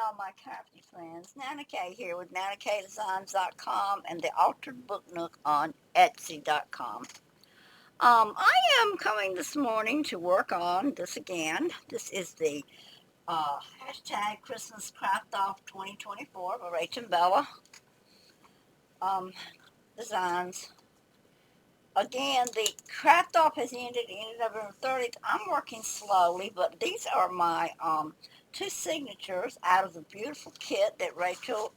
all my crafty friends. NanaKaye here with NanaKayeDesigns.com and the Altered Book Nook on Etsy.com. I am coming this morning to work on this again. This is the hashtag Christmas Craft Off 2024 by Rachel and Bella Designs. Again, the craft off has ended November 30th. I'm working slowly, but these are my two signatures out of the beautiful kit that Rachel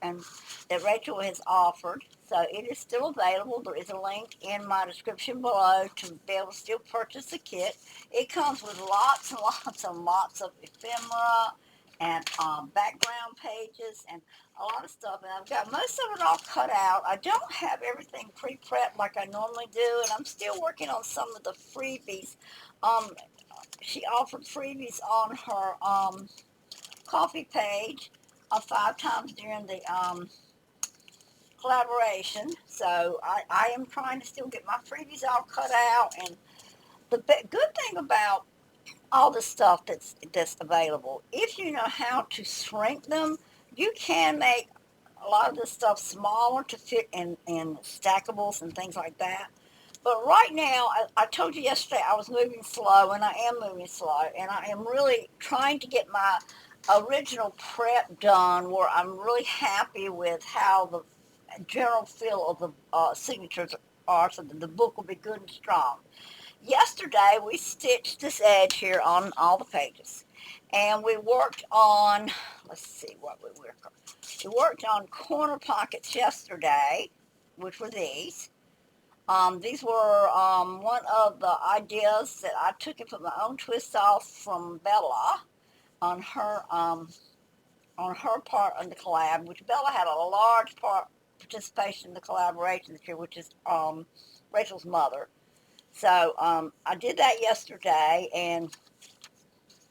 has offered. So it is still available. There is a link in my description below to be able to still purchase the kit. It comes with lots and lots of ephemera and background pages and a lot of stuff, and I've got most of it all cut out. I don't have everything pre-prepped like I normally do, and I'm still working on some of the freebies. She offered freebies on her coffee page 5 times during the collaboration, so I am trying to still get my freebies all cut out. And the good thing about all the stuff that's available, if you know how to shrink them, you can make a lot of this stuff smaller to fit in stackables and things like that. But right now, I told you yesterday I was moving slow, and I am moving slow, and I am really trying to get my original prep done where I'm really happy with how the general feel of the signatures are, so that the book will be good and strong. Yesterday, we stitched this edge here on all the pages, and we worked on, let's see what we worked on. We worked on corner pockets yesterday, which were these. These were one of the ideas that I took and put my own twist off from Bella on her part on the collab, which Bella had a large participation in the collaboration this year, which is Rachel's mother. So I did that yesterday, and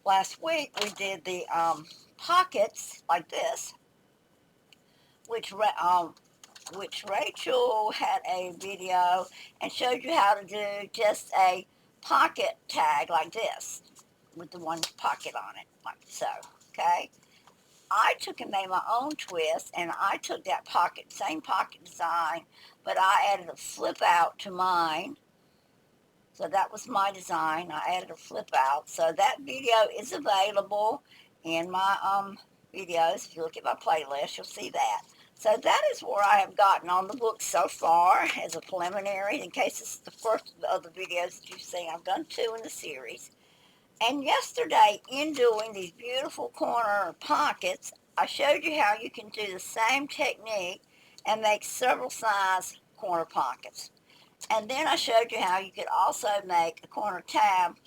last week we did the pockets like this, which Rachel had a video and showed you how to do just a pocket tag like this with the one pocket on it, like so. Okay. I took and made my own twist, and I took that same pocket design, but I added a flip out to mine. So that was my design. I added a flip out. So that video is available in my videos. If you look at my playlist, you'll see that. So that is where I have gotten on the book so far as a preliminary. In case this is the first of the videos that you've seen, I've done 2 in the series. And yesterday, in doing these beautiful corner pockets, I showed you how you can do the same technique and make several size corner pockets. And then I showed you how you could also make a corner tab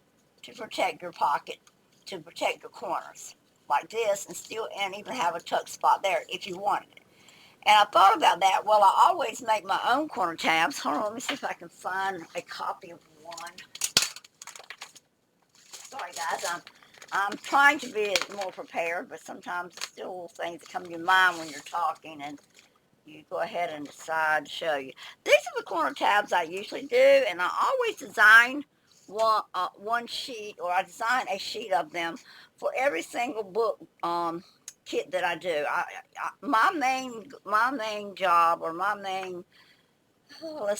to protect your pocket, to protect your corners, like this, and even have a tuck spot there if you wanted it. And I thought about that. Well, I always make my own corner tabs. Hold on, let me see if I can find a copy of one. Sorry, guys, I'm trying to be more prepared, but sometimes it's still things that come to your mind when you're talking, and you go ahead and decide to show you. These are the corner tabs I usually do, and I always design one sheet, or I design a sheet of them for every single book kit that I do. My main job, or my main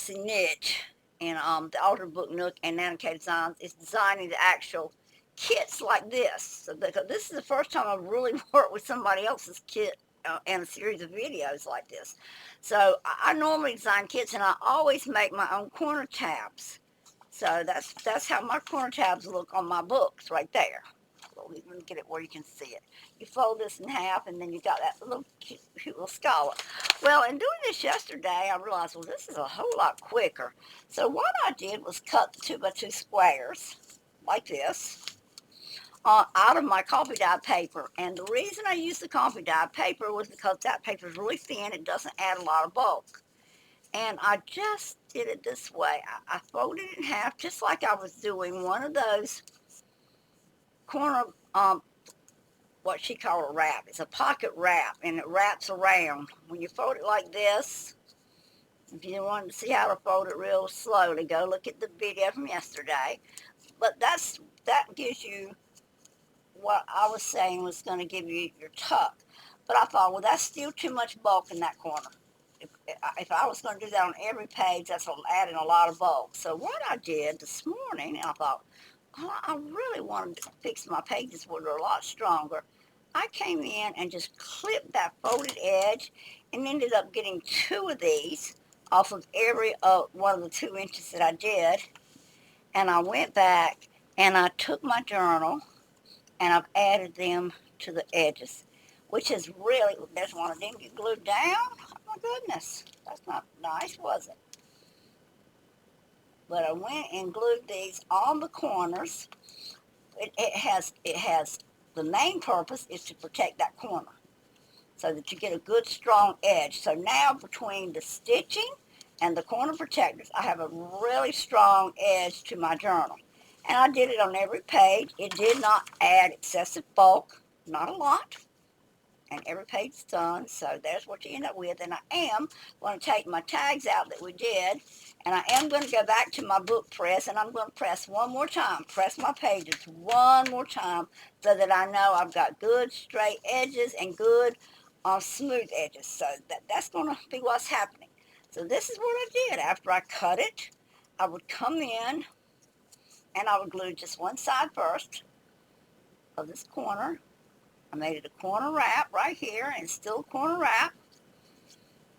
niche in the Altered Book Nook and NanaKaye Designs is designing the actual kits like this. So because this is the first time I've really worked with somebody else's kit and a series of videos like this. So I normally design kits, and I always make my own corner tabs. So that's how my corner tabs look on my books right there. Let me get it where you can see it. You fold this in half, and then you got that little cute little scallop. Well, in doing this yesterday, I realized, well, this is a whole lot quicker. So what I did was cut the 2x2 squares like this out of my coffee dye paper. And the reason I used the coffee dye paper was because that paper is really thin. It doesn't add a lot of bulk. And I just did it this way. I folded it in half just like I was doing one of those corner, what she called a wrap. It's a pocket wrap, and it wraps around. When you fold it like this, if you want to see how to fold it real slowly, go look at the video from yesterday. But that gives you what I was saying was going to give you your tuck. But I thought, well, that's still too much bulk in that corner. If I was going to do that on every page, that's adding a lot of bulk. So what I did this morning, and I thought, oh, I really wanted to fix my pages where they're a lot stronger. I came in and just clipped that folded edge and ended up getting 2 of these off of every one of the 2 inches that I did. And I went back and I took my journal and I've added them to the edges, which is really, there's one of them get glued down. Oh my goodness, that's not nice, was it? But I went and glued these on the corners. It has, the main purpose is to protect that corner so that you get a good strong edge. So now between the stitching and the corner protectors, I have a really strong edge to my journal. And I did it on every page. It did not add excessive bulk, not a lot. And every page is done, so there's what you end up with. And I am going to take my tags out that we did, and I am going to go back to my book press, and I'm going to press one more time, press my pages one more time, so that I know I've got good straight edges and good smooth edges. So that's going to be what's happening. So this is what I did. After I cut it, I would come in, and I would glue just one side first of this corner. I made it a corner wrap right here, and still a corner wrap,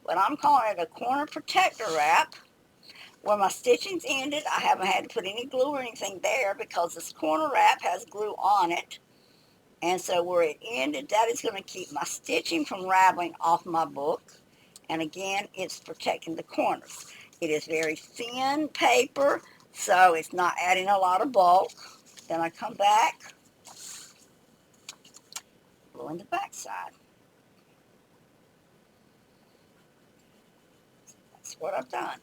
but I'm calling it a corner protector wrap. Where my stitching's ended, I haven't had to put any glue or anything there because this corner wrap has glue on it. And so where it ended, that is going to keep my stitching from raveling off my book. And again, it's protecting the corners. It is very thin paper, so it's not adding a lot of bulk. Then I come back, glue in the back side. That's what I've done.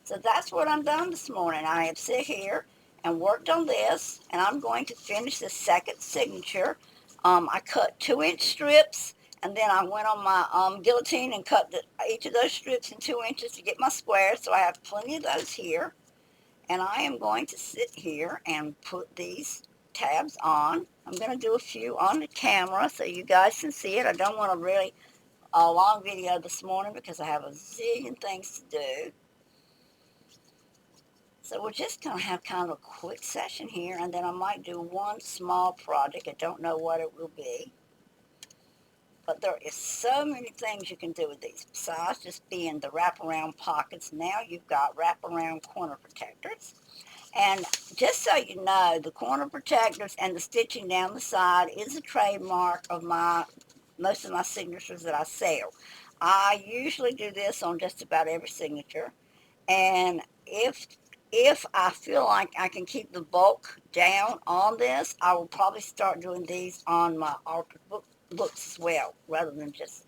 So that's what I've done this morning. I have sit here and worked on this, and I'm going to finish the second signature. I cut 2-inch strips, and then I went on my guillotine and cut each of those strips in 2 inches to get my squares. So I have plenty of those here. And I am going to sit here and put these tabs on. I'm going to do a few on the camera so you guys can see it. I don't want a really long video this morning because I have a zillion things to do. So we're just going to have kind of a quick session here, and then I might do one small project. I don't know what it will be. But there is so many things you can do with these. Besides just being the wraparound pockets, now you've got wraparound corner protectors. And just so you know, the corner protectors and the stitching down the side is a trademark of most of my signatures that I sell. I usually do this on just about every signature. And if I feel like I can keep the bulk down on this, I will probably start doing these on my altered books as well, rather than just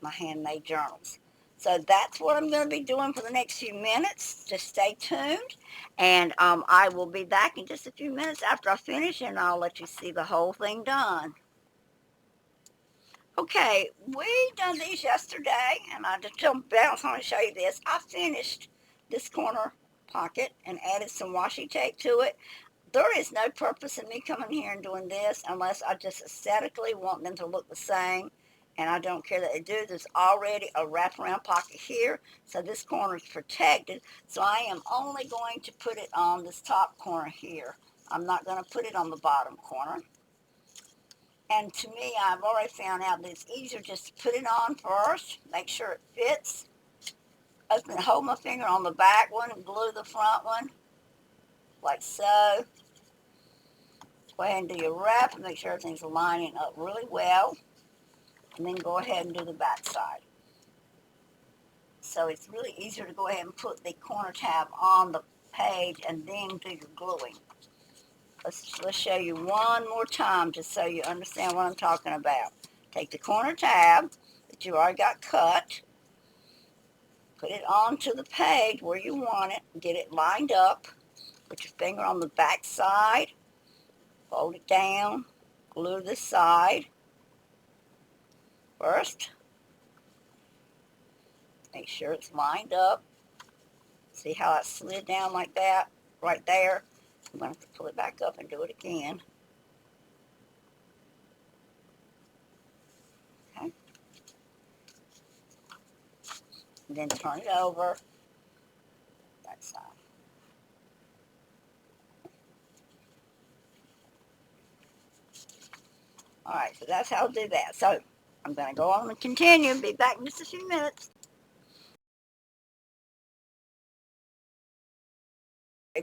my handmade journals. So that's what I'm going to be doing for the next few minutes. Just stay tuned, and I will be back in just a few minutes after I finish, and I'll let you see the whole thing done. Okay, we done these yesterday, and I just bounce on and show you this. I finished this corner pocket and added some washi tape to it. There is no purpose in me coming here and doing this unless I just aesthetically want them to look the same, and I don't care that they do. There's already a wraparound pocket here, so this corner is protected. So I am only going to put it on this top corner here. I'm not going to put it on the bottom corner. And to me, I've already found out that it's easier just to put it on first, make sure it fits. Hold my finger on the back one and glue the front one, like so. Go ahead and do your wrap and make sure everything's lining up really well. And then go ahead and do the back side. So it's really easier to go ahead and put the corner tab on the page and then do your gluing. Let's show you one more time just so you understand what I'm talking about. Take the corner tab that you already got cut, put it onto the page where you want it, get it lined up, put your finger on the back side, fold it down, glue this side first. Make sure it's lined up. See how it slid down like that right there? I'm going to have to pull it back up and do it again. Okay. and then turn it over that side. All right, so that's how I'll do that. So I'm going to go on and continue. Be back in just a few minutes.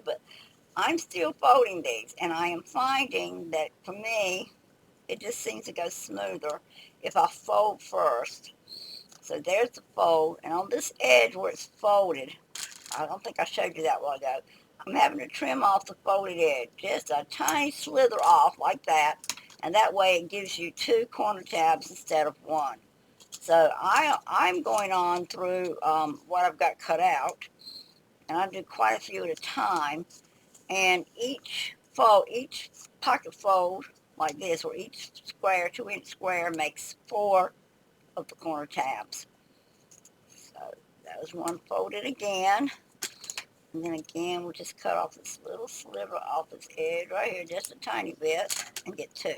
But I'm still folding these, and I am finding that for me, it just seems to go smoother if I fold first. So there's the fold, and on this edge where it's folded, I don't think I showed you that while ago, I'm having to trim off the folded edge, just a tiny slither off like that, and that way it gives you 2 corner tabs instead of 1. So I'm going on through what I've got cut out, and I do quite a few at a time, and each pocket fold like this, where each square, 2-inch square, makes 4 of the corner tabs. So that was one folded again. And then again, we'll just cut off this little sliver off this edge right here, just a tiny bit, and get 2.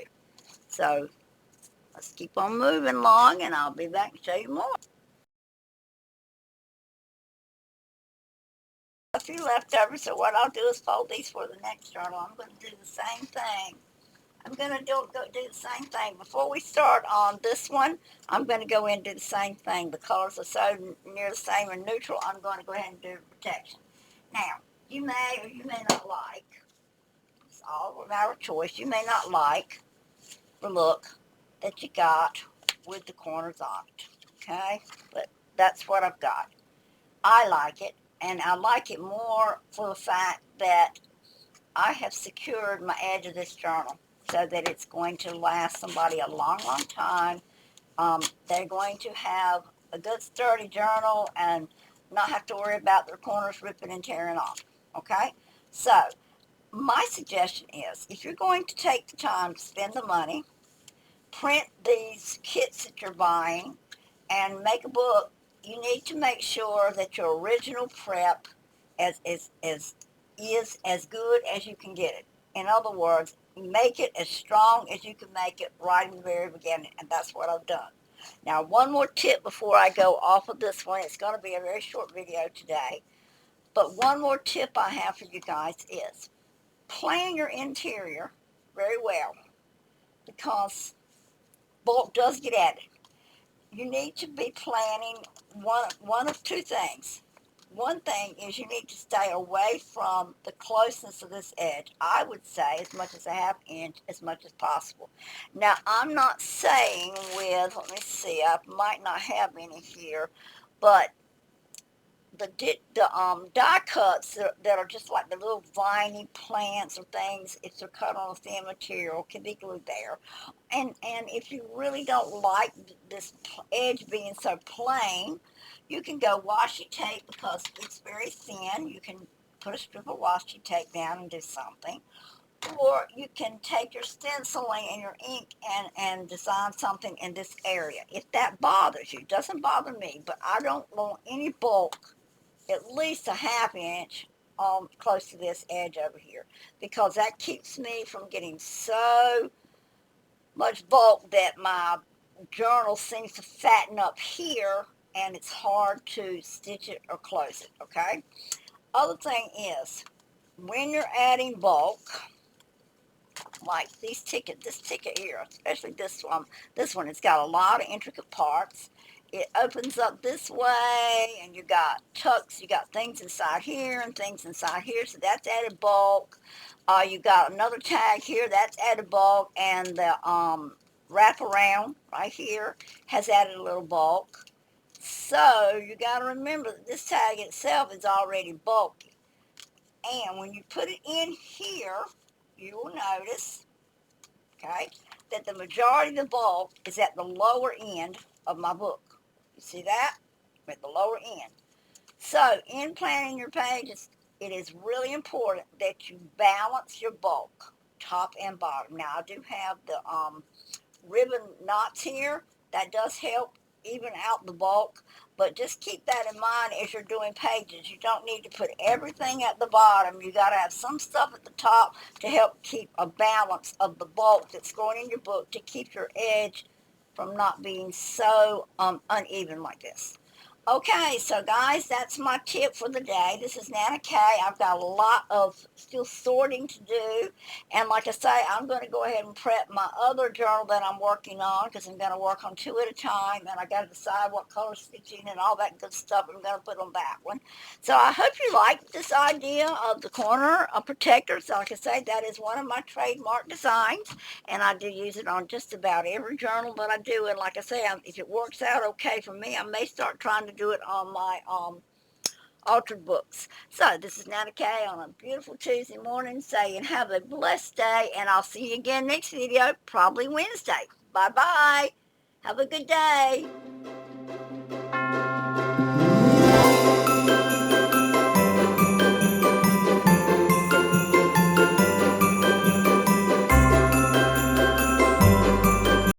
So let's keep on moving along, and I'll be back to show you more. A few leftovers, so what I'll do is fold these for the next journal. I'm going to do the same thing. I'm going to do the same thing. Before we start on this one, I'm going to go in and do the same thing. The colors are so near the same and neutral, I'm going to go ahead and do protection. Now, you may or you may not like, it's all of our choice, you may not like the look that you got with the corners on it, okay? But that's what I've got. I like it, and I like it more for the fact that I have secured my edge of this journal so that it's going to last somebody a long, long time. They're going to have a good sturdy journal and not have to worry about their corners ripping and tearing off, okay? So my suggestion is, if you're going to take the time to spend the money, print these kits that you're buying, and make a book, you need to make sure that your original prep is as good as you can get it. In other words, make it as strong as you can make it right in the very beginning, and that's what I've done. Now, one more tip before I go off of this one. It's going to be a very short video today, but one more tip I have for you guys is plan your interior very well, because bulk does get added. You need to be planning one of 2 things. One thing is, you need to stay away from the closeness of this edge. I would say as much as a 1/2 inch, as much as possible. Now, I'm not saying with, let me see, I might not have any here, but the die cuts that are just like the little viney plants or things, if they're cut on a thin material, can be glued there. And if you really don't like this edge being so plain, you can go washi tape, because it's very thin. You can put a strip of washi tape down and do something. Or you can take your stenciling and your ink and design something in this area. If that bothers you, it doesn't bother me, but I don't want any bulk at least a 1/2 inch close to this edge over here, because that keeps me from getting so much bulk that my journal seems to fatten up here, and it's hard to stitch it or close it, okay? Other thing is, when you're adding bulk, like this ticket here, especially this one, it's got a lot of intricate parts. It opens up this way, and you got tucks, you got things inside here and things inside here, so that's added bulk. You got another tag here, that's added bulk, and the wrap around right here has added a little bulk. So you got to remember that this tag itself is already bulky, and when you put it in here, you will notice, okay, that the majority of the bulk is at the lower end of my book. You see that? At the lower end. So in planning your pages, it is really important that you balance your bulk, top and bottom. Now, I do have the ribbon knots here. That does help even out the bulk, but just keep that in mind as you're doing pages. You don't need to put everything at the bottom. You got to have some stuff at the top to help keep a balance of the bulk that's going in your book, to keep your edge from not being so uneven like this. Okay, so guys, that's my tip for the day. This is NanaKaye. I've got a lot of still sorting to do. And like I say, I'm going to go ahead and prep my other journal that I'm working on because I'm going to work on two at a time. And I got to decide what color stitching and all that good stuff I'm going to put on that one. So I hope you like this idea of the corner protector. So like I say, that is one of my trademark designs. And I do use it on just about every journal that I do. And like I say, if it works out okay for me, I may start trying to do it on my altered books. So this is NanaKaye on a beautiful Tuesday morning saying have a blessed day, and I'll see you again next video, probably Wednesday. Bye bye. Have a good day.